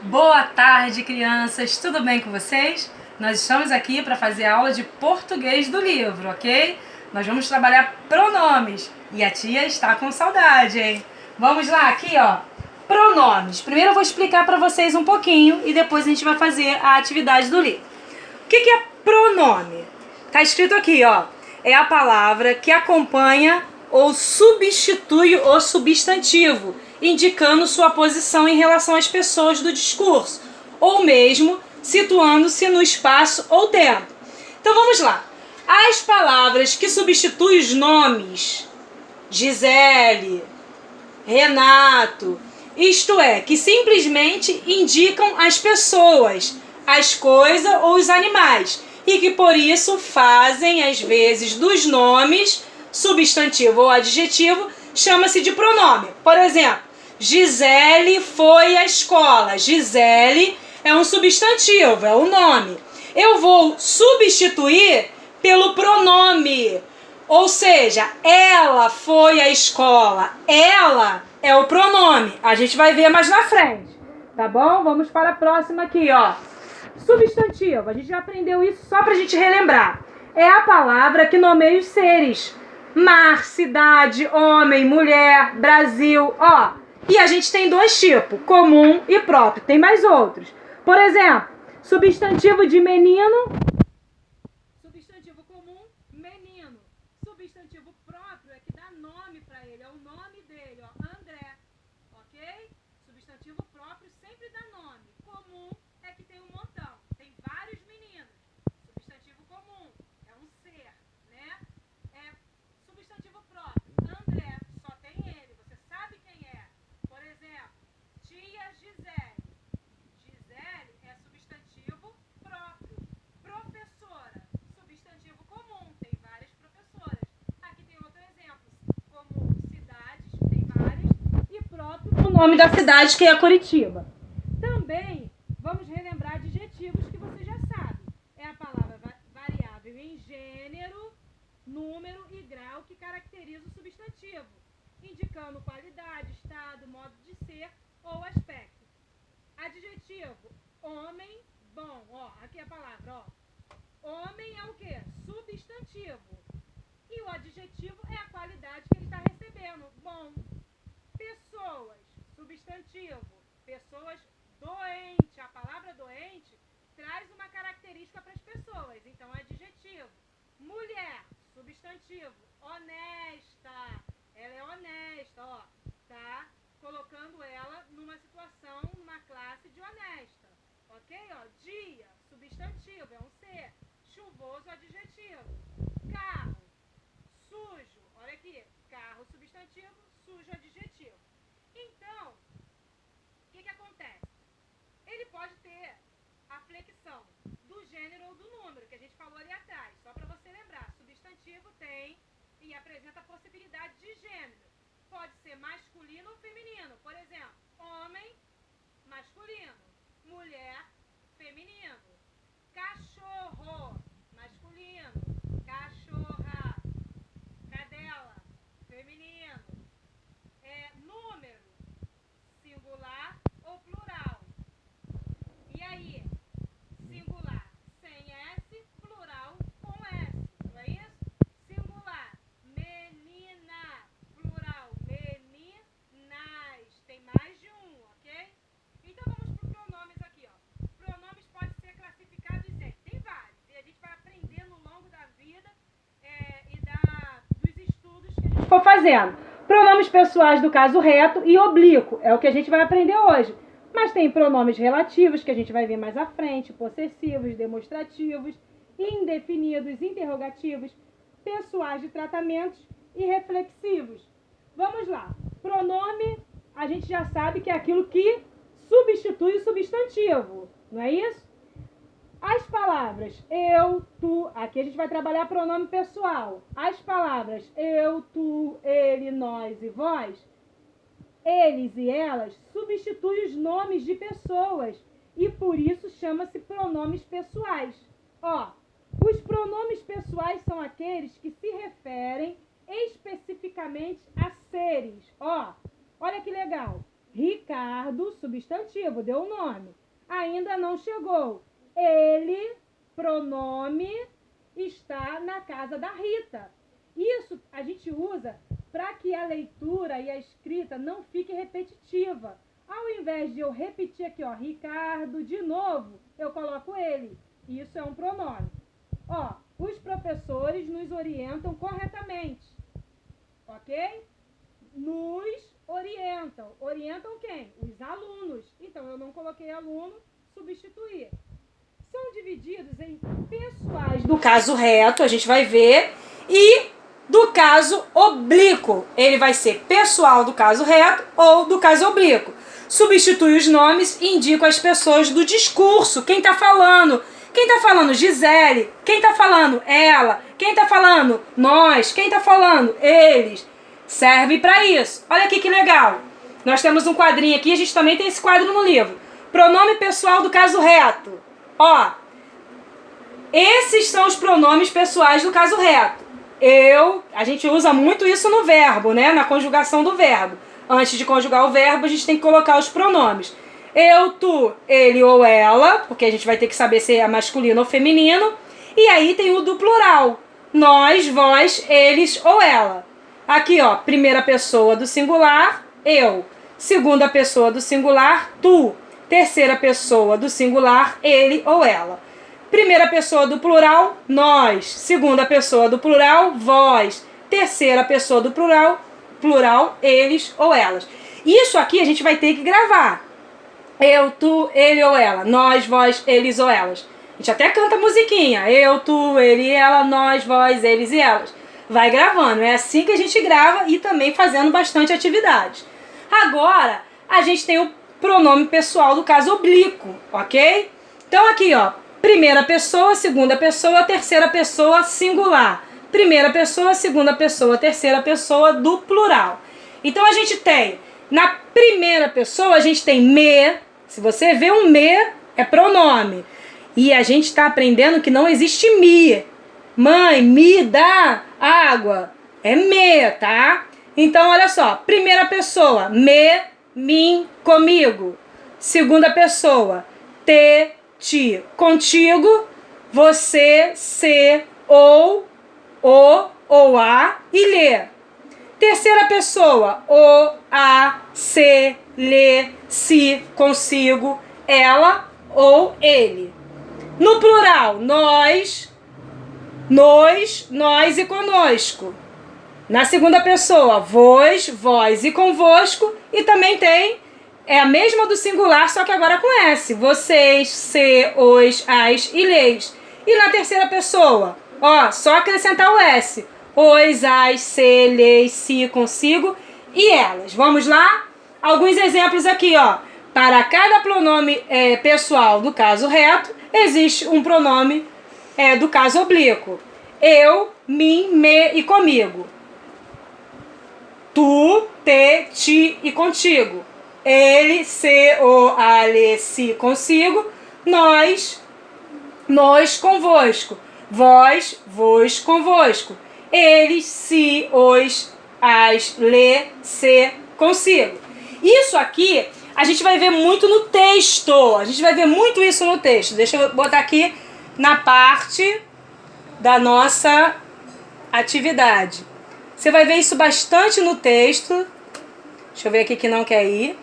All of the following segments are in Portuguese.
Boa tarde, crianças! Tudo bem com vocês? Nós estamos aqui para fazer a aula de português do livro, ok? Nós vamos trabalhar pronomes e a tia está com saudade, hein? Vamos lá, aqui ó, pronomes. Primeiro eu vou explicar para vocês um pouquinho e depois a gente vai fazer a atividade do livro. O que é pronome? Tá escrito aqui, ó, é a palavra que acompanha ou substitui o substantivo, indicando sua posição em relação às pessoas do discurso, ou mesmo situando-se no espaço ou tempo. Então vamos lá. As palavras que substituem os nomes Gisele, Renato, isto é, que simplesmente indicam as pessoas, as coisas ou os animais, e que por isso fazem, às vezes, dos nomes, substantivo ou adjetivo, chama-se de pronome. Por exemplo, Gisele foi à escola. Gisele é um substantivo, é o nome. Eu vou substituir pelo pronome, ou seja, ela foi à escola. Ela é o pronome. A gente vai ver mais na frente, tá bom? Vamos para a próxima aqui, ó. Substantivo, a gente já aprendeu isso só pra gente relembrar. É a palavra que nomeia os seres. Mar, cidade, homem, mulher, Brasil, ó. E a gente tem dois tipos, comum e próprio. Tem mais outros. Por exemplo, substantivo de menino, substantivo comum, menino. Substantivo próprio é que dá nome pra ele, é o nome dele, ó, André, ok? Substantivo próprio sempre dá nome. Comum é que tem um montão, tem vários meninos. Substantivo comum é um ser, né? É substantivo próprio, André, só tem ele, você sabe quem é. Por exemplo, tia Gisele. Gisele é substantivo próprio. Professora, substantivo comum, tem várias professoras. Aqui tem outro exemplo, comum, cidades, tem várias, e próprio o nome da cidade, que é Curitiba. Também vamos relembrar adjetivos que você já sabe. É a palavra variável em gênero, número e grau que caracteriza o substantivo, indicando qualidade, estado, modo de ser ou aspecto. Adjetivo, homem, bom, ó, aqui é a palavra, ó. Homem é o quê? Substantivo. E o adjetivo é a qualidade que ele está recebendo, bom. Pessoas, substantivo. Pessoas, doente. A palavra doente traz uma característica para as pessoas, então é adjetivo. Mulher, substantivo. Honesta. Ela é honesta, ó, tá? Colocando ela numa situação, numa classe de honesta, ok? Ó, dia, substantivo, é um ser. Chuvoso, adjetivo. Carro, sujo, olha aqui, carro, substantivo, sujo, adjetivo. Então, o que acontece? Ele pode ter a flexão do gênero ou do número, que a gente falou ali atrás, só para você lembrar. Substantivo tem e apresenta a possibilidade de gênero. Pode ser masculino ou feminino. Por exemplo, homem, masculino. Mulher, feminino. Cachorro, masculino. Cachorra, cadela, feminino. Número, singular ou plural. E aí? Singular sem S, plural com S, não é isso? Singular, menina, plural, meninas, tem mais de um, ok? Então vamos para os pronomes aqui, ó. Pronomes podem ser classificados em, tem vários, e a gente vai aprender no longo da vida dos estudos que a gente for fazendo. Pronomes pessoais do caso reto e oblíquo, é o que a gente vai aprender hoje. Mas tem pronomes relativos, que a gente vai ver mais à frente, possessivos, demonstrativos, indefinidos, interrogativos, pessoais de tratamentos e reflexivos. Vamos lá. Pronome, a gente já sabe que é aquilo que substitui o substantivo, não é isso? As palavras eu, tu, aqui a gente vai trabalhar pronome pessoal. As palavras eu, tu, ele, nós e vós, eles e elas substituem os nomes de pessoas e por isso chama-se pronomes pessoais. Ó, os pronomes pessoais são aqueles que se referem especificamente a seres. Ó, olha que legal. Ricardo, substantivo, deu o nome. Ainda não chegou. Ele, pronome, está na casa da Rita. Isso a gente usa para que a leitura e a escrita não fique repetitiva. Ao invés de eu repetir aqui, ó, Ricardo, de novo, eu coloco ele. Isso é um pronome. Ó, os professores nos orientam corretamente. Ok? Nos orientam. Orientam quem? Os alunos. Então, eu não coloquei aluno, substituir. São divididos em pessoais do caso reto, a gente vai ver, e do caso oblíquo. Ele vai ser pessoal do caso reto ou do caso oblíquo. Substitui os nomes e indica as pessoas do discurso. Quem está falando? Quem está falando? Gisele. Quem está falando? Ela. Quem está falando? Nós. Quem está falando? Eles. Serve para isso. Olha aqui que legal. Nós temos um quadrinho aqui, a gente também tem esse quadro no livro. Pronome pessoal do caso reto. Ó, esses são os pronomes pessoais do caso reto. A gente usa muito isso no verbo, né? Na conjugação do verbo. Antes de conjugar o verbo, a gente tem que colocar os pronomes. Eu, tu, ele ou ela, porque a gente vai ter que saber se é masculino ou feminino. E aí tem o do plural. Nós, vós, eles ou ela. Aqui, ó, primeira pessoa do singular, eu. Segunda pessoa do singular, tu. Terceira pessoa do singular, ele ou ela. Primeira pessoa do plural, nós. Segunda pessoa do plural, vós. Terceira pessoa do plural, eles ou elas. Isso aqui a gente vai ter que gravar. Eu, tu, ele ou ela. Nós, vós, eles ou elas. A gente até canta musiquinha. Eu, tu, ele e ela, nós, vós, eles e elas. Vai gravando. É assim que a gente grava e também fazendo bastante atividade. Agora, a gente tem o pronome pessoal do caso oblíquo, ok? Então aqui, ó. Primeira pessoa, segunda pessoa, terceira pessoa, singular. Primeira pessoa, segunda pessoa, terceira pessoa do plural. Então a gente tem, na primeira pessoa, a gente tem me. Se você vê um me, é pronome. E a gente está aprendendo que não existe me. Mãe, me dá água. É me, tá? Então olha só, primeira pessoa, me, mim, comigo. Segunda pessoa, te, ti, contigo, você, se, ou, o, ou a e lhe. Terceira pessoa, o, a, se, lhe, se, consigo, ela ou ele. No plural, nós, nós e conosco. Na segunda pessoa, vós, vós e convosco. E também tem, é a mesma do singular, só que agora com S. Vocês, se, os, as e leis. E na terceira pessoa, ó, só acrescentar o S. Os, as, se, leis, se, consigo e elas. Vamos lá? Alguns exemplos aqui, ó. Para cada pronome pessoal do caso reto, existe um pronome do caso oblíquo. Eu, mim, me e comigo. Tu, te, ti e contigo. Ele, se, o, a, lhe, si, consigo. Nós, convosco. Vós, vos, convosco. Eles, se, os, as, lhe, se, consigo. Isso aqui a gente vai ver muito no texto. A gente vai ver muito isso no texto. Deixa eu botar aqui na parte da nossa atividade. Você vai ver isso bastante no texto. Deixa eu ver aqui que não quer ir.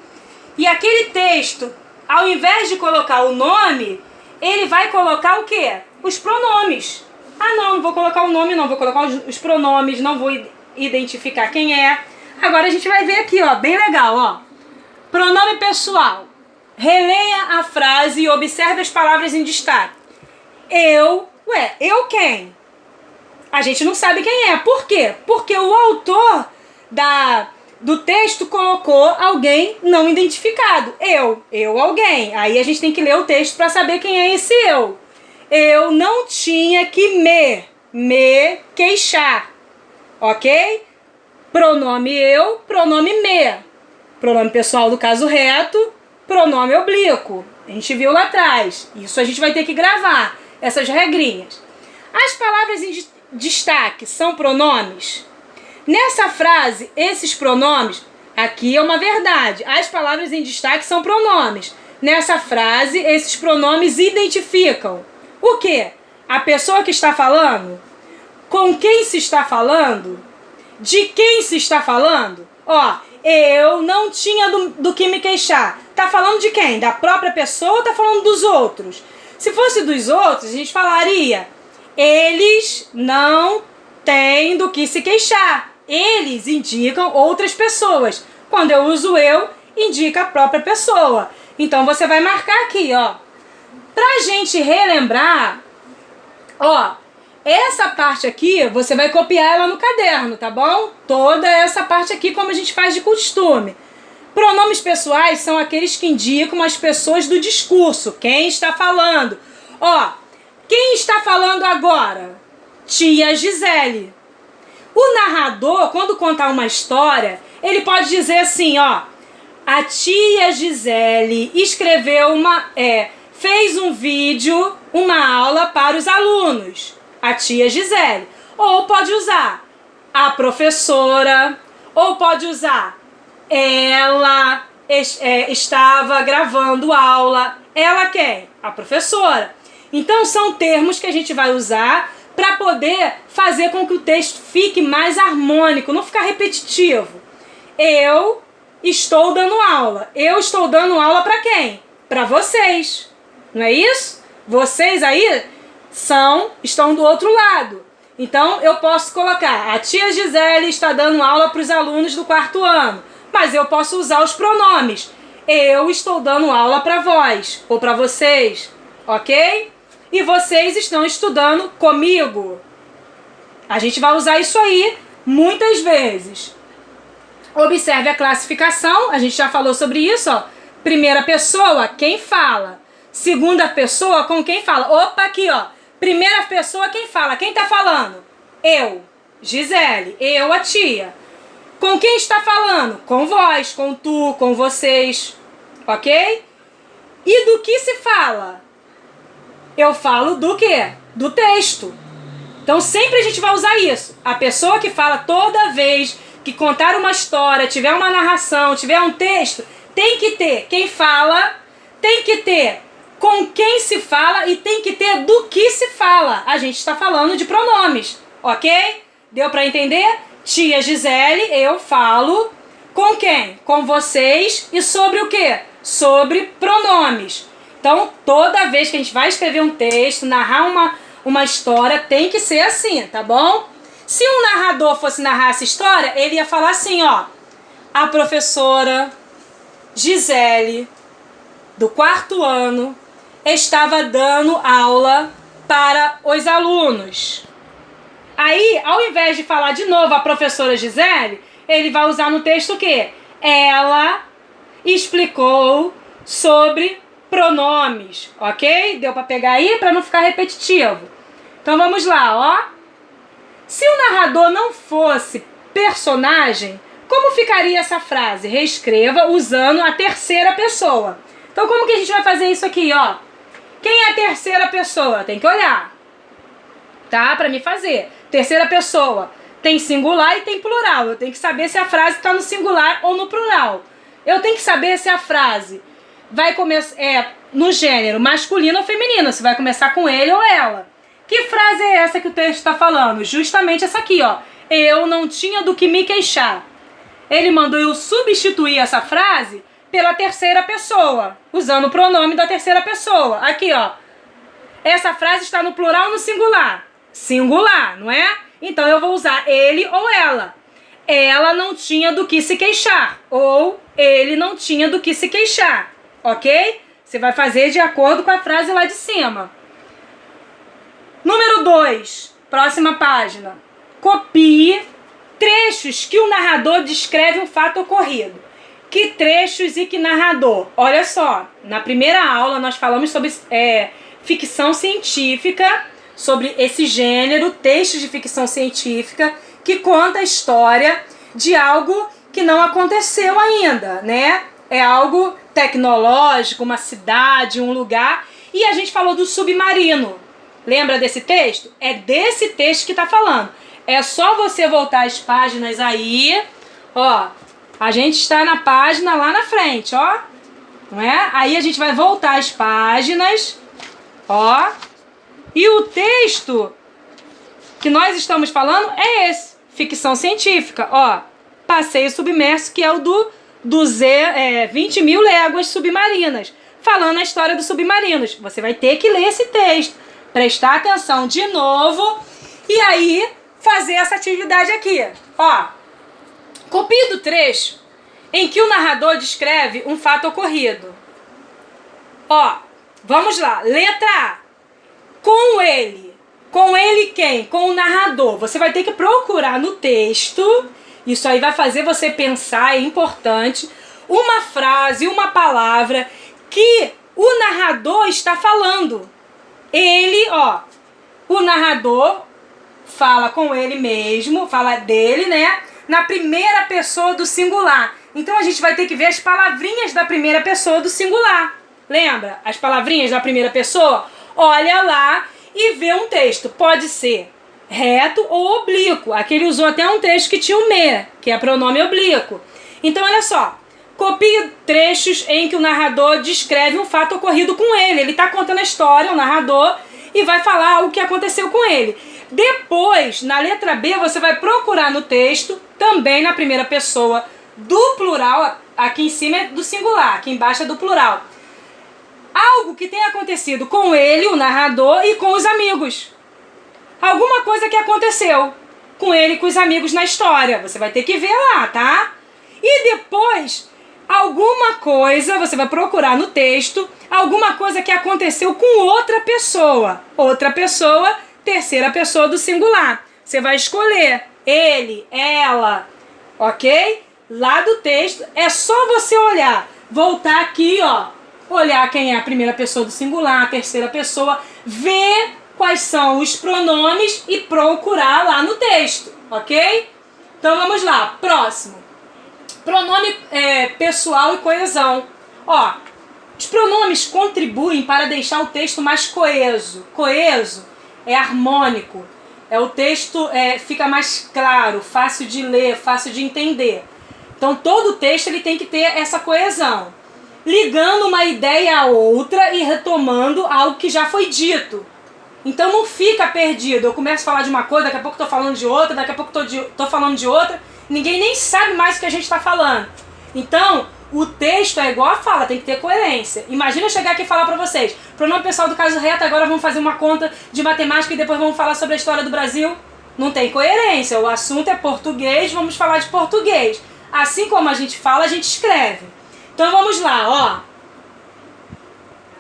E aquele texto, ao invés de colocar o nome, ele vai colocar o quê? Os pronomes. Ah, não vou colocar o nome, não. Vou colocar os pronomes, não vou identificar quem é. Agora a gente vai ver aqui, ó, bem legal, ó. Pronome pessoal. Releia a frase e observe as palavras em destaque. Eu quem? A gente não sabe quem é. Por quê? Porque o autor do texto colocou alguém não identificado. Eu, alguém. Aí a gente tem que ler o texto para saber quem é esse eu. Eu não tinha que me queixar. Ok? Pronome eu, pronome me. Pronome pessoal do caso reto, pronome oblíquo. A gente viu lá atrás. Isso a gente vai ter que gravar, essas regrinhas. As palavras em destaque são pronomes? Nessa frase, esses pronomes, aqui é uma verdade. As palavras em destaque são pronomes. Nessa frase, esses pronomes identificam o quê? A pessoa que está falando? Com quem se está falando? De quem se está falando? Ó, eu não tinha do que me queixar. Tá falando de quem? Da própria pessoa ou tá falando dos outros? Se fosse dos outros, a gente falaria: eles não têm do que se queixar. Eles indicam outras pessoas. Quando eu uso eu, indica a própria pessoa. Então você vai marcar aqui, ó. Pra gente relembrar, ó, essa parte aqui, você vai copiar ela no caderno, tá bom? Toda essa parte aqui, como a gente faz de costume. Pronomes pessoais são aqueles que indicam as pessoas do discurso. Quem está falando? Ó, quem está falando agora? Tia Gisele. O narrador, quando contar uma história, ele pode dizer assim, ó: a tia Gisele escreveu fez um vídeo, uma aula para os alunos. A tia Gisele. Ou pode usar a professora, ou pode usar ela estava gravando aula. Ela quem? A professora. Então são termos que a gente vai usar para poder fazer com que o texto fique mais harmônico, não ficar repetitivo. Eu estou dando aula. Eu estou dando aula para quem? Para vocês. Não é isso? Vocês aí estão do outro lado. Então eu posso colocar: a tia Gisele está dando aula para os alunos do 4º ano. Mas eu posso usar os pronomes. Eu estou dando aula para vós ou para vocês, ok? E vocês estão estudando comigo. A gente vai usar isso aí muitas vezes. Observe a classificação, a gente já falou sobre isso, ó. Primeira pessoa, quem fala. Segunda pessoa, com quem fala. Opa, aqui, ó. Primeira pessoa, quem fala. Quem tá falando? Eu, Gisele. Eu, a tia. Com quem está falando? Com vós, com tu, com vocês. Ok? E do que se fala? Eu falo do quê? Do texto. Então sempre a gente vai usar isso. A pessoa que fala toda vez que contar uma história, tiver uma narração, tiver um texto, tem que ter quem fala, tem que ter com quem se fala e tem que ter do que se fala. A gente está falando de pronomes, ok? Deu para entender? Tia Gisele, eu falo com quem? Com vocês e sobre o quê? Sobre pronomes. Então, toda vez que a gente vai escrever um texto, narrar uma história, tem que ser assim, tá bom? Se um narrador fosse narrar essa história, ele ia falar assim, ó: a professora Gisele, do 4º ano, estava dando aula para os alunos. Aí, ao invés de falar de novo a professora Gisele, ele vai usar no texto o quê? Ela explicou sobre pronomes, ok? Deu para pegar aí para não ficar repetitivo. Então vamos lá, ó. Se o narrador não fosse personagem, como ficaria essa frase? Reescreva usando a terceira pessoa. Então como que a gente vai fazer isso aqui, ó? Quem é a terceira pessoa? Tem que olhar, tá? Para me fazer. Terceira pessoa tem singular e tem plural. Eu tenho que saber se a frase está no singular ou no plural. Eu tenho que saber se a frase vai começar no gênero masculino ou feminino, se vai começar com ele ou ela. Que frase é essa que o texto está falando? Justamente essa aqui, ó. Eu não tinha do que me queixar. Ele mandou eu substituir essa frase pela terceira pessoa, usando o pronome da terceira pessoa. Aqui, ó. Essa frase está no plural ou no singular? Singular, não é? Então eu vou usar ele ou ela. Ela não tinha do que se queixar. Ou ele não tinha do que se queixar. Ok? Você vai fazer de acordo com a frase lá de cima. Número 2. Próxima página. Copie trechos que o narrador descreve um fato ocorrido. Que trechos e que narrador? Olha só, na primeira aula nós falamos sobre ficção científica, sobre esse gênero, textos de ficção científica, que conta a história de algo que não aconteceu ainda, né? É algo tecnológico, uma cidade, um lugar. E a gente falou do submarino. Lembra desse texto? É desse texto que está falando. É só você voltar as páginas aí, ó. A gente está na página lá na frente, ó. Não é? Aí a gente vai voltar as páginas, ó. E o texto que nós estamos falando é esse, ficção científica, ó. Passeio Submerso, que é o do 20 mil léguas submarinas, falando a história dos submarinos. Você vai ter que ler esse texto, prestar atenção de novo e aí fazer essa atividade aqui. Ó, copie do trecho em que o narrador descreve um fato ocorrido. Ó, vamos lá. Letra A. Com ele. Com ele quem? Com o narrador. Você vai ter que procurar no texto. Isso aí vai fazer você pensar, é importante. Uma frase, uma palavra que o narrador está falando. Ele, ó. O narrador fala com ele mesmo, fala dele, né? Na primeira pessoa do singular. Então a gente vai ter que ver as palavrinhas da primeira pessoa do singular. Lembra? As palavrinhas da primeira pessoa? Olha lá e vê um texto. Pode ser reto ou oblíquo. Aqui ele usou até um texto que tinha o me, que é pronome oblíquo. Então olha só. Copie trechos em que o narrador descreve um fato ocorrido com ele. Ele está contando a história, o narrador, e vai falar o que aconteceu com ele. Depois, na letra B, você vai procurar no texto, também na primeira pessoa do plural, aqui em cima é do singular, aqui embaixo é do plural. Algo que tenha acontecido com ele, o narrador, e com os amigos. Alguma coisa que aconteceu com ele e com os amigos na história. Você vai ter que ver lá, tá? E depois, alguma coisa, você vai procurar no texto, alguma coisa que aconteceu com outra pessoa. Outra pessoa, terceira pessoa do singular. Você vai escolher ele, ela, ok? Lá do texto, é só você olhar. Voltar aqui, ó. Olhar quem é a primeira pessoa do singular, a terceira pessoa. Ver quais são os pronomes e procurar lá no texto, ok? Então vamos lá, próximo. Pronome pessoal e coesão. Ó, os pronomes contribuem para deixar o texto mais coeso. Coeso é harmônico. O texto fica mais claro, fácil de ler, fácil de entender. Então todo o texto ele tem que ter essa coesão. Ligando uma ideia a outra e retomando algo que já foi dito. Então não fica perdido. Eu começo a falar de uma coisa, daqui a pouco estou falando de outra, daqui a pouco estou falando de outra. Ninguém nem sabe mais o que a gente está falando. Então, o texto é igual a fala, tem que ter coerência. Imagina eu chegar aqui e falar para vocês, pronome pessoal do caso reto, agora vamos fazer uma conta de matemática e depois vamos falar sobre a história do Brasil. Não tem coerência. O assunto é português, vamos falar de português. Assim como a gente fala, a gente escreve. Então vamos lá, ó.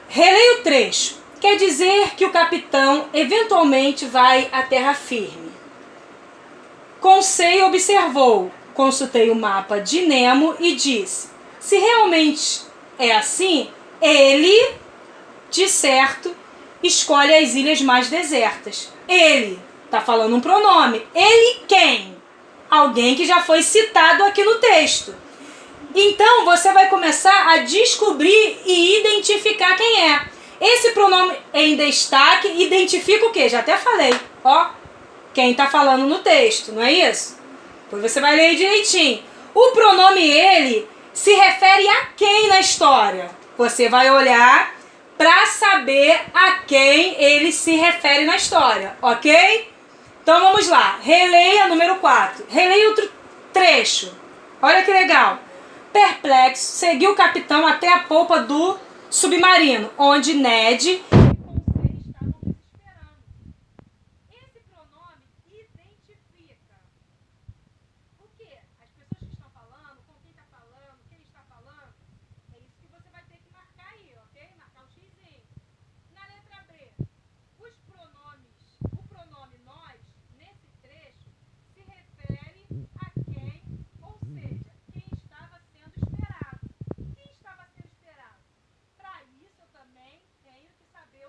Releia o trecho. Quer dizer que o capitão eventualmente vai à terra firme. Conseil observou, consultei o mapa de Nemo e disse: se realmente é assim, ele, de certo, escolhe as ilhas mais desertas. Ele, tá falando um pronome. Ele quem? Alguém que já foi citado aqui no texto. Então você vai começar a descobrir e identificar quem é. Esse pronome em destaque identifica o quê? Já até falei, ó. Quem está falando no texto, não é isso? Pois você vai ler direitinho. O pronome ele se refere a quem na história? Você vai olhar para saber a quem ele se refere na história, ok? Então vamos lá. Releia número 4. Releia outro trecho. Olha que legal. Perplexo, seguiu o capitão até a polpa do submarino, onde Ned e Conseil estavam esperando. Esse pronome identifica o quê? As pessoas que estão falando, com quem está falando, quem está falando. É isso que você vai ter que marcar aí, ok? Marcar um xizinho. Na letra B, o pronome nós, nesse trecho, se refere a quem, ou seja, quem estava sendo esperado. Quem estava sendo esperado? Para isso eu também tenho que saber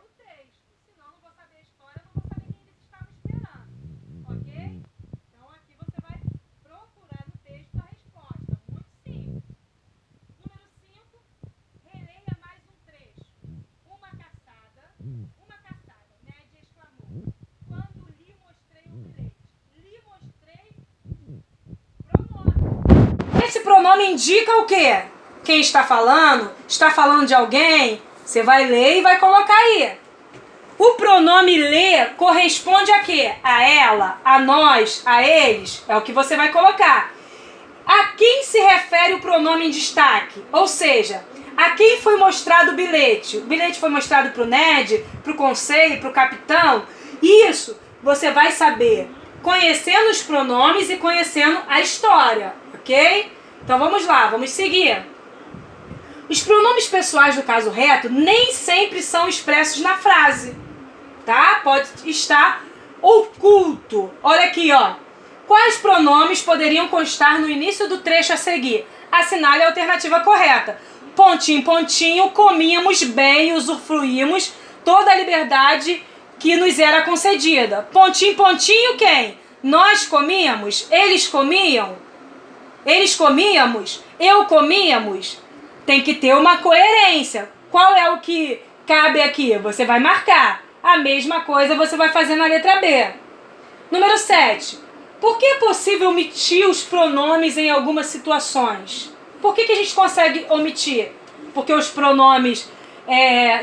pronome indica o quê? Quem está falando de alguém, você vai ler e vai colocar aí. O pronome ler corresponde a quê? A ela, a nós, a eles, é o que você vai colocar. A quem se refere o pronome em destaque? Ou seja, a quem foi mostrado o bilhete? O bilhete foi mostrado para o Ned, para o conselho, para o capitão? Isso você vai saber conhecendo os pronomes e conhecendo a história, ok? Então vamos lá, vamos seguir. Os pronomes pessoais do caso reto nem sempre são expressos na frase, tá? Pode estar oculto. Olha aqui, ó. Quais pronomes poderiam constar no início do trecho a seguir? Assinale a alternativa correta. Pontinho, pontinho, comíamos bem, usufruímos toda a liberdade que nos era concedida. Pontinho, pontinho, quem? Nós comíamos? Eles comiam? Eles comíamos? Eu comíamos? Tem que ter uma coerência. Qual é o que cabe aqui? Você vai marcar. A mesma coisa você vai fazer na letra B. Número 7. Por que é possível omitir os pronomes em algumas situações? Por que a gente consegue omitir? Porque os pronomes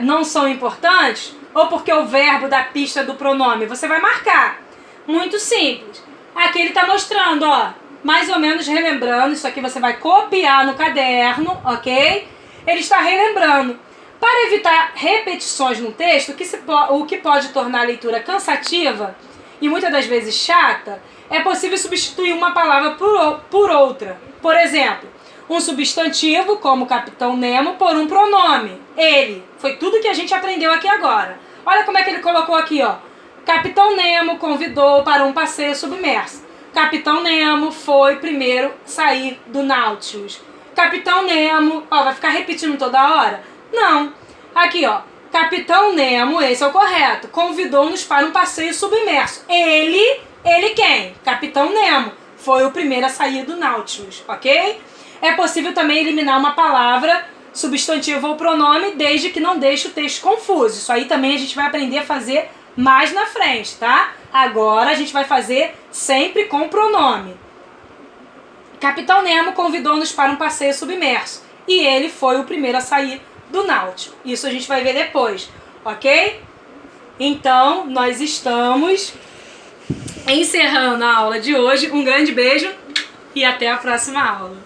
não são importantes? Ou porque o verbo da pista do pronome? Você vai marcar. Muito simples. Aqui ele está mostrando, ó, mais ou menos relembrando. Isso aqui você vai copiar no caderno, ok? Ele está relembrando. Para evitar repetições no texto, o que pode tornar a leitura cansativa e muitas das vezes chata, é possível substituir uma palavra por outra. Por exemplo, um substantivo, como Capitão Nemo, por um pronome. Ele. Foi tudo que a gente aprendeu aqui agora. Olha como é que ele colocou aqui, ó. Capitão Nemo convidou para um passeio submerso. Capitão Nemo foi primeiro sair do Nautilus. Capitão Nemo, ó, vai ficar repetindo toda hora? Não. Aqui, ó. Capitão Nemo, esse é o correto, convidou-nos para um passeio submerso. Ele quem? Capitão Nemo. Foi o primeiro a sair do Nautilus, ok? É possível também eliminar uma palavra, substantivo ou pronome, desde que não deixe o texto confuso. Isso aí também a gente vai aprender a fazer mais na frente, tá? Agora a gente vai fazer sempre com pronome. Capitão Nemo convidou-nos para um passeio submerso. E ele foi o primeiro a sair do Nautilus. Isso a gente vai ver depois, ok? Então, nós estamos encerrando a aula de hoje. Um grande beijo e até a próxima aula.